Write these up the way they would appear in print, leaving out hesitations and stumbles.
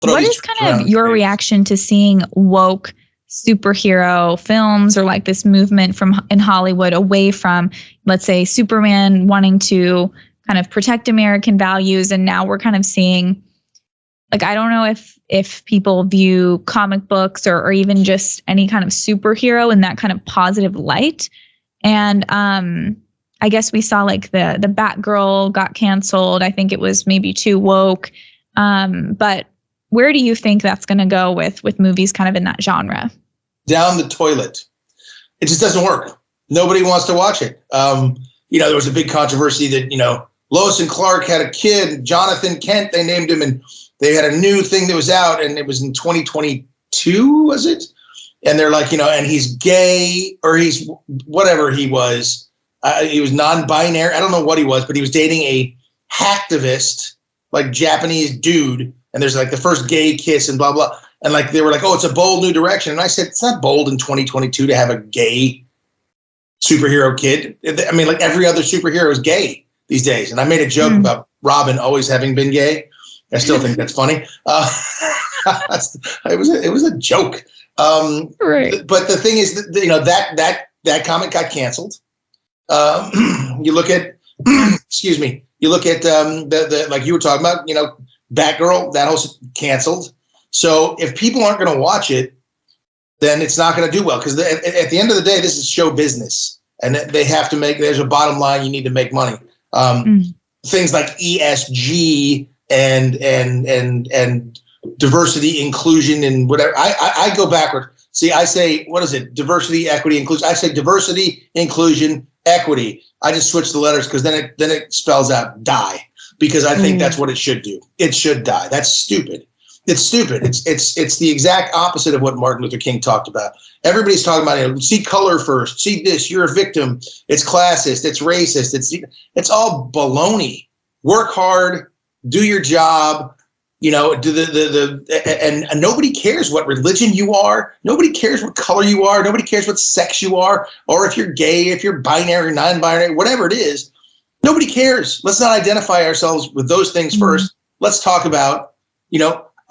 What is kind of your reaction to seeing woke superhero films or like this movement in Hollywood away from, let's say, Superman wanting to kind of protect American values, and now we're kind of seeing, like, I don't know if people view comic books or even just any kind of superhero in that kind of positive light. And I guess we saw like the Batgirl got canceled. I think it was maybe too woke. But where do you think that's going to go with movies kind of in that genre? Down the toilet. It just doesn't work. Nobody wants to watch it. There was a big controversy that, Lois and Clark had a kid, Jonathan Kent, they named him, and they had a new thing that was out, and it was in 2022, was it? And they're like, and he's gay, or he's whatever he was. He was non-binary. I don't know what he was, but he was dating a hacktivist, like Japanese dude. And there's like the first gay kiss and blah, blah. And like, they were like, oh, it's a bold new direction. And I said, it's not bold in 2022 to have a gay superhero kid. I mean, like every other superhero is gay these days. And I made a joke about Robin always having been gay. I still think that's funny. It was a joke. Right. But the thing is that comic got canceled. You look at, excuse me, you look at the like you were talking about, Batgirl, that was canceled. So if people aren't going to watch it, then it's not going to do well. Because at the end of the day, this is show business, and they have to there's a bottom line. You need to make money. Things like ESG and diversity, inclusion, and whatever. I go backward. See, I say, what is it? Diversity, equity, inclusion. I say diversity, inclusion, equity. I just switch the letters because then it spells out die, because I think that's what it should do. It should die. That's stupid. It's stupid. It's the exact opposite of what Martin Luther King talked about. Everybody's talking about see color first. See this. You're a victim. It's classist. It's racist. It's all baloney. Work hard. Do your job. And nobody cares what religion you are. Nobody cares what color you are. Nobody cares what sex you are, or if you're gay, if you're binary, non-binary, whatever it is. Nobody cares. Let's not identify ourselves with those things first. Let's talk about,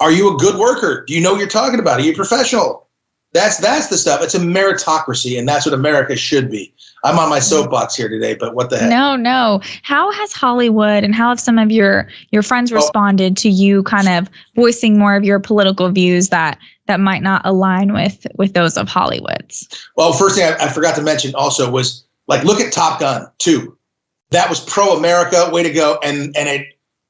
are you a good worker? Do you know what you're talking about? Are you a professional? That's the stuff. It's a meritocracy, and that's what America should be. I'm on my soapbox here today, but what the heck? No. How has Hollywood and how have some of your friends responded to you kind of voicing more of your political views that might not align with those of Hollywood's? Well, first thing I forgot to mention also was, like, look at Top Gun 2. That was pro-America, way to go, and it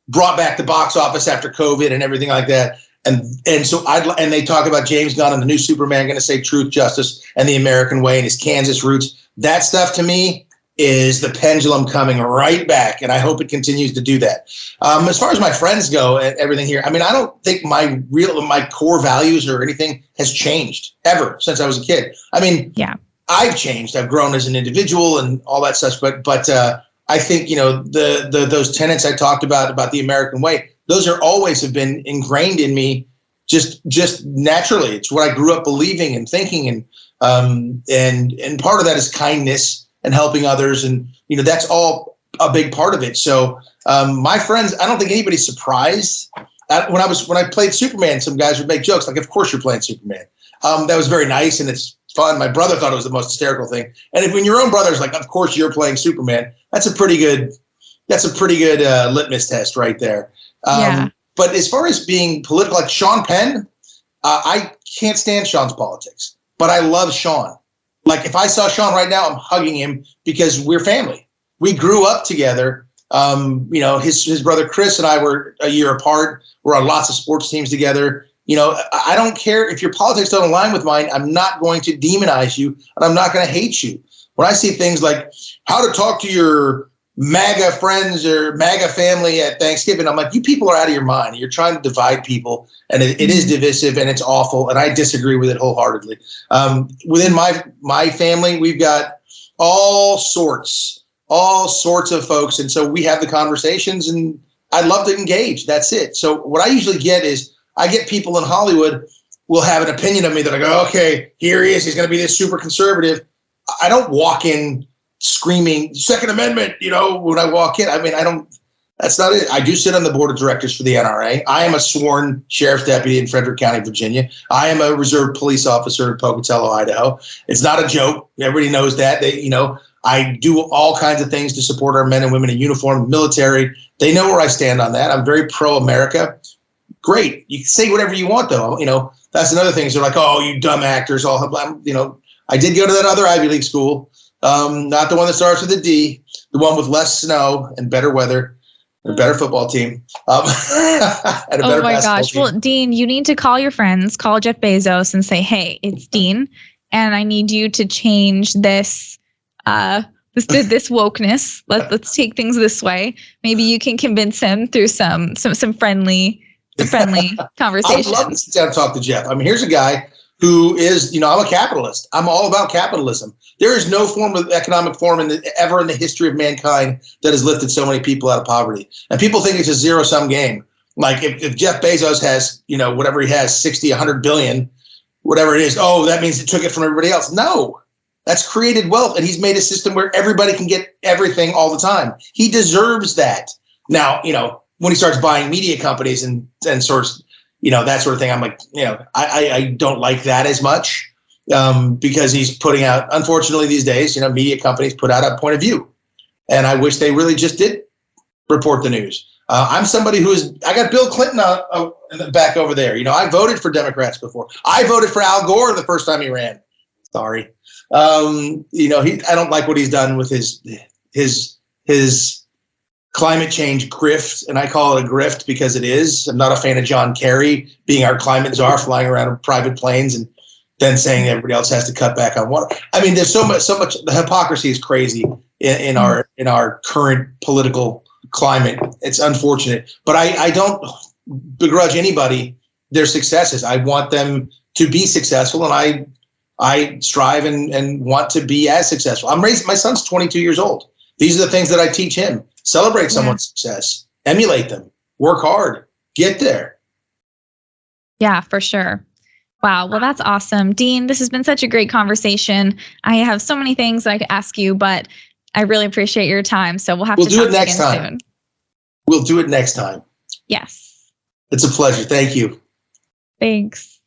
brought back the box office after COVID and everything like that. And so and they talk about James Gunn and the new Superman going to say truth, justice, and the American way and his Kansas roots. That stuff to me is the pendulum coming right back, and I hope it continues to do that. As far as my friends go and everything here, I mean, I don't think my core values or anything has changed ever since I was a kid. I mean, yeah, I've changed. I've grown as an individual and all that stuff. But I think those tenets I talked about the American way, those are always have been ingrained in me just naturally. It's what I grew up believing and thinking, and part of that is kindness and helping others, and that's all a big part of it. So my friends, I don't think anybody's surprised. When I played Superman, some guys would make jokes like, "Of course you're playing Superman." That was very nice and it's fun. My brother thought it was the most hysterical thing. And when your own brother's like, "Of course you're playing Superman," that's a pretty good litmus test right there. Yeah. But as far as being political, like Sean Penn, I can't stand Sean's politics, but I love Sean. Like if I saw Sean right now, I'm hugging him because we're family. We grew up together. His brother Chris and I were a year apart. We're on lots of sports teams together. I don't care if your politics don't align with mine. I'm not going to demonize you, and I'm not going to hate you. When I see things like how to talk to your MAGA friends or MAGA family at Thanksgiving, I'm like, you people are out of your mind. You're trying to divide people, and it is divisive, and it's awful, and I disagree with it wholeheartedly. Within my family, we've got all sorts of folks, and so we have the conversations, and I love to engage. That's it. So what I usually get is I get people in Hollywood will have an opinion of me that I go, okay, here he is. He's going to be this super conservative. I don't walk in screaming Second Amendment, when I walk in. I mean, I don't That's not it. I do sit on the board of directors for the NRA. I am a sworn sheriff's deputy in Frederick County, Virginia. I am a reserve police officer in Pocatello, Idaho. It's not a joke. Everybody knows that. I do all kinds of things to support our men and women in uniform, military. They know where I stand on that. I'm very pro-America. Great. You can say whatever you want, though. That's another thing. So they're like, oh, you dumb actors. I did go to that other Ivy League school, not the one that starts with a D, the one with less snow and better weather. A better football team. And a better oh my gosh. team. Well, Dean, you need to call your friends, call Jeff Bezos and say, hey, it's Dean. And I need you to change this this wokeness. Let's take things this way. Maybe you can convince him through some friendly conversation. I'd love to sit down and talk to Jeff. I mean, here's a guy who is, I'm a capitalist. I'm all about capitalism. There is no form of economic form ever in the history of mankind that has lifted so many people out of poverty. And people think it's a zero-sum game. Like if Jeff Bezos has, whatever he has, 60, 100 billion, whatever it is, that means he took it from everybody else. No, that's created wealth. And he's made a system where everybody can get everything all the time. He deserves that. Now, when he starts buying media companies and sorts, that sort of thing, I'm like, I don't like that as much because he's putting out, unfortunately these days, media companies put out a point of view. And I wish they really just did report the news. I'm somebody I got Bill Clinton back over there. I voted for Democrats before. I voted for Al Gore the first time he ran. Sorry. I don't like what he's done with his climate change grift, and I call it a grift because it is. I'm not a fan of John Kerry being our climate czar, flying around in private planes and then saying everybody else has to cut back on water. I mean, there's so much. The hypocrisy is crazy in our current political climate. It's unfortunate, but I don't begrudge anybody their successes. I want them to be successful, and I strive and want to be as successful. My son's 22 years old. These are the things that I teach him. Celebrate someone's success, emulate them, work hard, get there. Yeah, for sure. Wow. Well, that's awesome. Dean, this has been such a great conversation. I have so many things I could ask you, but I really appreciate your time. So we'll do it next time. Soon. We'll do it next time. Yes. It's a pleasure. Thank you. Thanks.